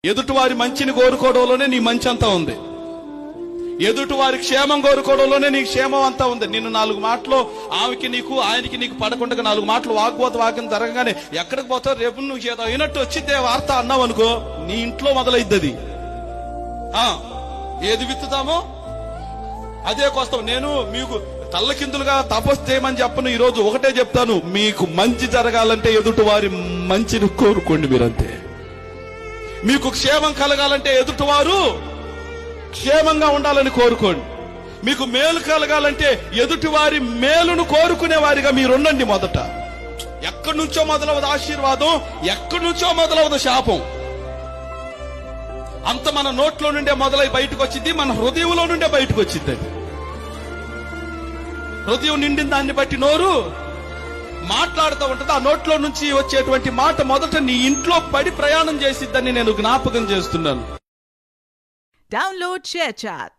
ఎదుటివారి మంచిని కోరుకోవడంలోనే నీ మంచి అంతా ఉంది. ఎదుటివారి క్షేమం కోరుకోవడంలోనే నీ క్షేమం అంతా ఉంది. నిన్ను నాలుగు మాటలు ఆమెకి నీకు ఆయనకి నీకు పడకుండా నాలుగు మాటలు వాగ్యం జరగగానే ఎక్కడికి పోతావు, రేపు నువ్వు చేత అయినట్టు వచ్చిందే వార్త అన్నావు అనుకో, నీ ఇంట్లో మొదలైద్ది. ఏది విత్తుతామో అదే కోస్తాం. నేను మీకు తల్లకిందులుగా తపస్సు చేయమని చెప్పను. ఈ రోజు ఒకటే చెప్తాను, మీకు మంచి జరగాలంటే ఎదుటివారి మంచిని కోరుకోండి. మీరంతే. మీకు క్షేమం కలగాలంటే ఎదుటివారు క్షేమంగా ఉండాలని కోరుకోండి. మీకు మేలు కలగాలంటే ఎదుటివారి మేలును కోరుకునే వారిగా మీరుండండి. మొదట ఎక్కడి నుంచో మొదలవదు ఆశీర్వాదం, ఎక్కడి నుంచో మొదలవదు శాపం. అంత మన నోట్లో నుండే మొదలై బయటకు వచ్చింది, మన హృదయంలో నుండే బయటకు వచ్చింది. హృదయం నిండిన దాన్ని బట్టి నోరు మాట్లాడుతూ ఉంటది. ఆ నోట్లో నుంచి వచ్చేటువంటి మాట మొదట నీ ఇంట్లో పడి ప్రయాణం చేసిద్దని నేను జ్ఞాపకం చేస్తున్నాను. Download ShareChat.